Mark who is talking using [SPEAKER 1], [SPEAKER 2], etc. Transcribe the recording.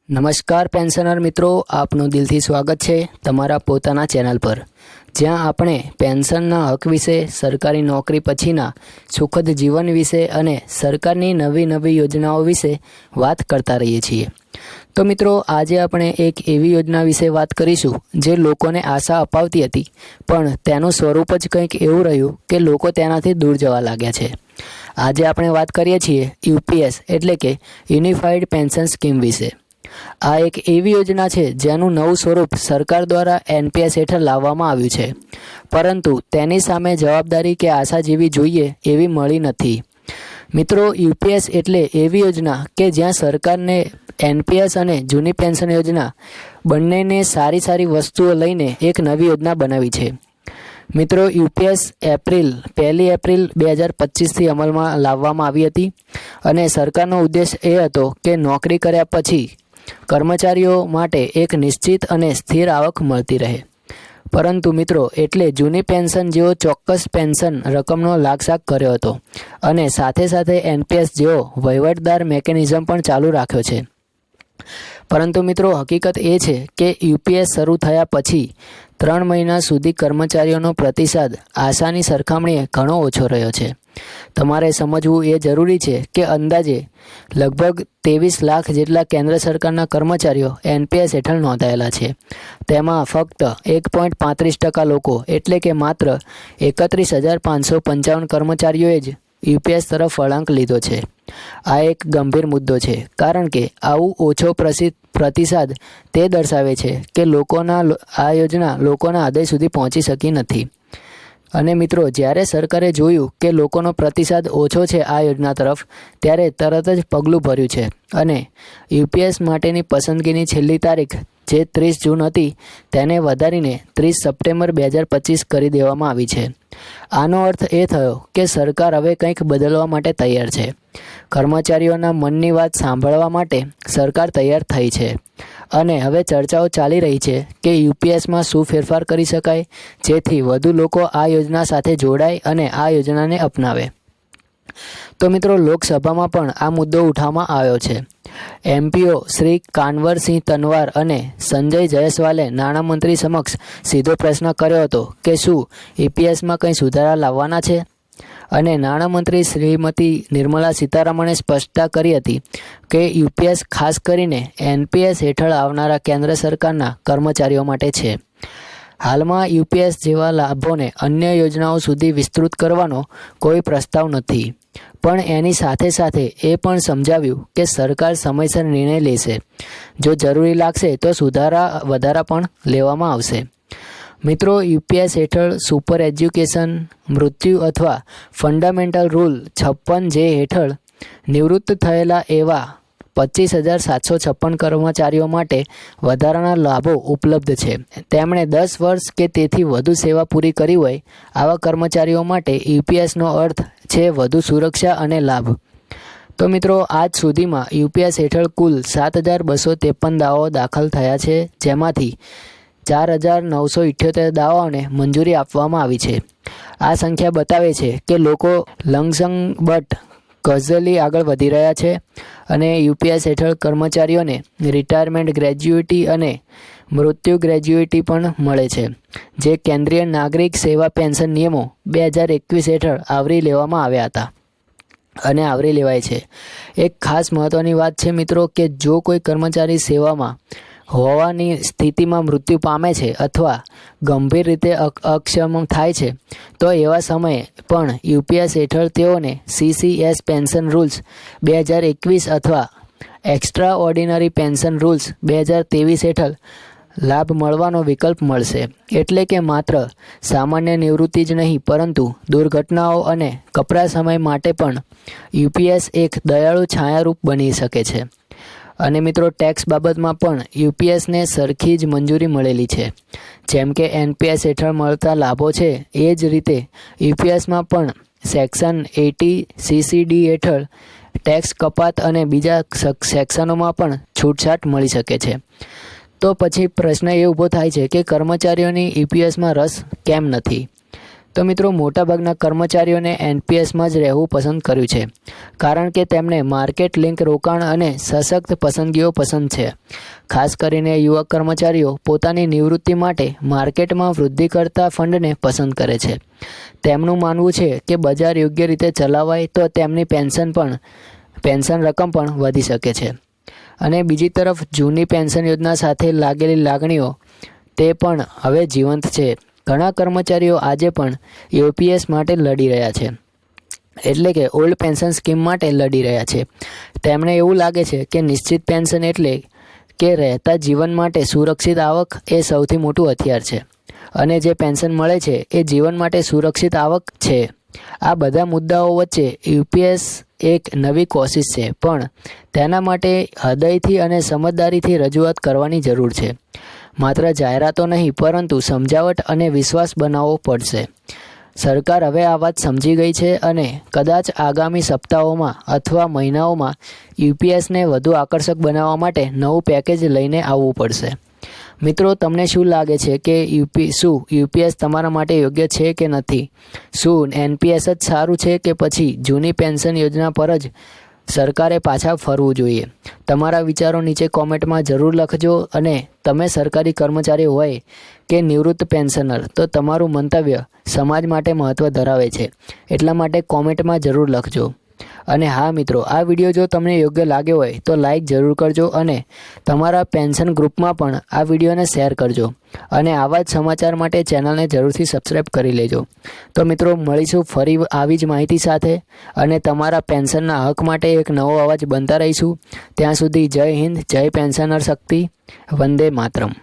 [SPEAKER 1] નમસ્કાર પેન્શનર મિત્રો, આપનું દિલથી સ્વાગત છે તમારા પોતાના ચેનલ પર, જ્યાં આપણે પેન્શનના હક વિશે, સરકારી નોકરી પછીના સુખદ જીવન વિશે અને સરકારની નવી યોજનાઓ વિશે વાત કરતા રહીએ છીએ। તો મિત્રો, આજે આપણે એક એવી યોજના વિશે વાત કરીશું જે લોકોને આશા અપાવતી હતી, પણ તેનું સ્વરૂપ જ કંઈક એવું રહ્યું કે લોકો તેનાથી દૂર જવા લાગ્યા છે। આજે આપણે વાત કરીએ છીએ યુપીએસ એટલે કે યુનિફાઈડ પેન્શન સ્કીમ વિશે। આ એક એવી યોજના છે જેનું નવું સ્વરૂપ સરકાર દ્વારા એનપીએસ હેઠળ લાવવામાં આવ્યું છે, પરંતુ તેની સામે જવાબદારી કે આશા જેવી જોઈએ એવી મળી નથી। મિત્રો, યુપીએસ એટલે એવી યોજના કે જ્યાં સરકારને એનપીએસ અને જૂની પેન્શન યોજના બંનેને સારી વસ્તુઓ લઈને એક નવી યોજના બનાવી છે। મિત્રો, યુપીએસ 1 એપ્રિલ 2025થી અમલમાં લાવવામાં આવી હતી અને સરકારનો ઉદ્દેશ એ હતો કે નોકરી કર્યા પછી કર્મચારીઓ માટે એક નિશ્ચિત અને સ્થિર આવક મળતી રહે, પરંતુ મિત્રો એટલે જૂની પેન્શન જેવો ચોક્કસ પેન્શન રકમનો લાગશાક કર્યો હતો અને સાથે એનપીએસ જેવો વહીવટદાર મિકેનિઝમ પણ ચાલુ રાખ્યો છે। પરંતુ મિત્રો, હકીકત એ છે કે યુપીએસ શરૂ થયા પછી 3 મહિના સુધી કર્મચારીઓનો પ્રતિસાદ આશાની સરખામણીએ ઘણો ઓછો રહ્યો છે। તમારે સમજવું એ જરૂરી છે કે અંદાજે લગભગ 23 લાખ જેટલા કેન્દ્ર સરકારના કર્મચારીઓ એનપીએસ હેઠળ નોંધાયેલા છે। તેમાં ફક્ત 1.35% લોકો એટલે કે માત્ર 31,555 કર્મચારીઓએ જ યુપીએસ તરફ વળાંક લીધો છે। આ એક ગંભીર મુદ્દો છે, કારણ કે આવું ઓછો પ્રતિસાદ તે દર્શાવે છે કે આ યોજના લોકોના હૃદય સુધી પહોંચી શકી નથી। અને મિત્રો, જ્યારે સરકારે જોયું કે લોકોનો પ્રતિસાદ ઓછો છે આ યોજના તરફ, ત્યારે તરત જ પગલું ભર્યું છે અને યુપીએસ માટેની પસંદગીની છેલ્લી તારીખ જે 30 જૂન હતી તેને વધારીને 30 સપ્ટેમ્બર 2025 કરી દેવામાં આવી છે। આનો અર્થ એ થયો કે સરકાર હવે કંઈક બદલવા માટે તૈયાર છે। કર્મચારીઓના મનની વાત સાંભળવા માટે સરકાર તૈયાર થઈ છે અને હવે ચર્ચાઓ ચાલી રહી છે કે યુપીએસમાં શું ફેરફાર કરી શકાય જેથી વધુ લોકો આ યોજના સાથે જોડાય અને આ યોજનાને અપનાવે। તો મિત્રો, લોકસભામાં પણ આ મુદ્દો ઉઠાવવામાં આવ્યો છે। એમપીઓ શ્રી કાનવરસિંહ તનવાર અને સંજય જયસ્વાલે નાણામંત્રી સમક્ષ સીધો પ્રશ્ન કર્યો હતો કે શું યુપીએસમાં કંઈ સુધારા લાવવાના છે, અને નાણામંત્રી શ્રીમતી નિર્મલા સીતારમણે સ્પષ્ટતા કરી હતી કે યુપીએસ ખાસ કરીને એનપીએસ હેઠળ આવનારા કેન્દ્ર સરકારના કર્મચારીઓ માટે છે। હાલમાં યુપીએસ જેવા લાભોને અન્ય યોજનાઓ સુધી વિસ્તૃત કરવાનો કોઈ પ્રસ્તાવ નથી, પણ એની સાથે એ પણ સમજાવ્યું કે સરકાર સમયસર નિર્ણય લેશે। જો જરૂરી લાગશે તો વધારા પણ લેવામાં આવશે। મિત્રો, યુપીએસ હેઠળ સુપર એજ્યુકેશન, મૃત્યુ અથવા ફંડામેન્ટલ રૂલ 56 જે હેઠળ નિવૃત્ત થયેલા એવા 25,756 કર્મચારીઓ માટે વધારાના લાભો ઉપલબ્ધ છે। તેમણે 10 વર્ષ કે તેથી વધુ સેવા પૂરી કરી હોય આવા કર્મચારીઓ માટે યુપીએસનો અર્થ છે વધુ સુરક્ષા અને લાભ। તો મિત્રો, આજ સુધીમાં યુપીએસ હેઠળ કુલ 7,253 દાવાઓ દાખલ થયા છે, જેમાંથી 4,978 દાવાઓને મંજૂરી આપવામાં આવી છે। આ સંખ્યા બતાવે છે કે લોકો લંગસંગ ગઝલી આગળ વધી રહ્યા છે અને યુપીએસ હેઠળ કર્મચારીઓને રિટાયરમેન્ટ ગ્રેજ્યુઇટી અને મૃત્યુ ગ્રેજ્યુઇટી પણ મળે છે, જે કેન્દ્રીય નાગરિક સેવા પેન્શન નિયમો 2021 હેઠળ આવરી લેવામાં આવ્યા હતા અને આવરી લેવાય છે। એક ખાસ મહત્વની વાત છે મિત્રો કે જો કોઈ કર્મચારી સેવામાં હોવાની સ્થિતિમાં મૃત્યુ પામે છે અથવા ગંભીર રીતે અક્ષમ થાય છે, તો એવા સમયે પણ યુપીએસ હેઠળ તેઓને સીસીએસ પેન્શન રૂલ્સ 2021 અથવા એક્સ્ટ્રા ઓર્ડિનરી પેન્શન રૂલ્સ 2023 હેઠળ લાભ મળવાનો વિકલ્પ મળશે। એટલે કે માત્ર સામાન્ય નિવૃત્તિ જ નહીં, પરંતુ દુર્ઘટનાઓ અને કપરા સમય માટે પણ યુપીએસ એક દયાળુ છાયારૂપ બની શકે છે। અને મિત્રો, ટેક્સ બાબતમાં પણ યુપીએસને સરખી જ મંજૂરી મળેલી છે। જેમ કે એનપીએસ હેઠળ મળતા લાભો છે, એ જ રીતે યુપીએસમાં પણ સેક્શન 80 સીસીડી હેઠળ ટેક્સ કપાત અને બીજા સેક્શનોમાં પણ છૂટછાટ મળી શકે છે। તો પછી પ્રશ્ન એ ઊભો થાય છે કે કર્મચારીઓની યુપીએસમાં રસ કેમ નથી? તો મિત્રો મોટાભાગના કર્મચારીઓને એનપીએસમાં જ રહેવું પસંદ કર્યું છે, કારણ કે તેમને માર્કેટ લિંક રોકાણ અને સશક્ત પસંદગીઓ પસંદ છે. ખાસ કરીને યુવક કર્મચારીઓ પોતાની નિવૃત્તિ માટે માર્કેટમાં વૃદ્ધિ કરતા ફંડને પસંદ કરે છે. તેમનું માનવું છે કે બજાર યોગ્ય રીતે ચલાવાય તો તેમની પેન્શન રકમ પણ વધી શકે છે. અને બીજી તરફ જૂની પેન્શન યોજના સાથે લાગેલી લાગણીઓ તે પણ હવે જીવંત છે. ઘણા કર્મચારીઓ આજે પણ યુપીએસ માટે લડી રહ્યા છે, એટલે કે ઓલ્ડ પેન્શન સ્કીમ માટે લડી રહ્યા છે. તેમને એવું લાગે છે કે નિશ્ચિત પેન્શન એટલે કે રહેતા જીવન માટે સુરક્ષિત આવક એ સૌથી મોટું હથિયાર છે, અને જે પેન્શન મળે છે એ જીવન માટે સુરક્ષિત આવક છે. આ બધા મુદ્દાઓ વચ્ચે યુપીએસ એક નવી કોશિશ છે, પણ તેના માટે હૃદયથી અને સમજદારીથી રજૂઆત કરવાની જરૂર છે. માત્ર જાહેરાતો નહીં, પરંતુ સમજાવટ અને વિશ્વાસ બનાવવો પડશે. સરકાર હવે આ વાત સમજી ગઈ છે અને કદાચ આગામી સપ્તાહોમાં અથવા મહિનાઓમાં યુપીએસને વધુ આકર્ષક બનાવવા માટે નવું પેકેજ લઈને આવવું પડશે. મિત્રો, તમને શું લાગે છે કે યુપીએસ તમારા માટે યોગ્ય છે કે નથી? શું એનપીએસ જ સારું છે કે પછી જૂની પેન્શન યોજના પર જ સરકારે પાછા ફરવું જોઈએ? તમારા વિચારો નીચે કોમેન્ટમાં જરૂર લખજો. અને તમે સરકારી કર્મચારી હોય કે નિવૃત્ત પેન્શનર, તો તમારું મંતવ્ય સમાજ માટે મહત્ત્વ ધરાવે છે, એટલા માટે કોમેન્ટમાં જરૂર લખજો. અને હા મિત્રો, આ વિડીયો જો તમને યોગ્ય લાગ્યો હોય તો લાઈક જરૂર કરજો અને તમારા પેન્શન ગ્રુપમાં પણ આ વિડીયોને શેર કરજો. અને આવા જ સમાચાર માટે ચેનલને જરૂરથી સબસ્ક્રાઈબ કરી લેજો. તો મિત્રો, મળીશું ફરી આવી જ માહિતી સાથે, અને તમારા પેન્શનના હક માટે એક નવો અવાજ બનતા રહીશું. ત્યાં સુધી જય હિન્દ, જય પેન્શનર શક્તિ, વંદે માતરમ.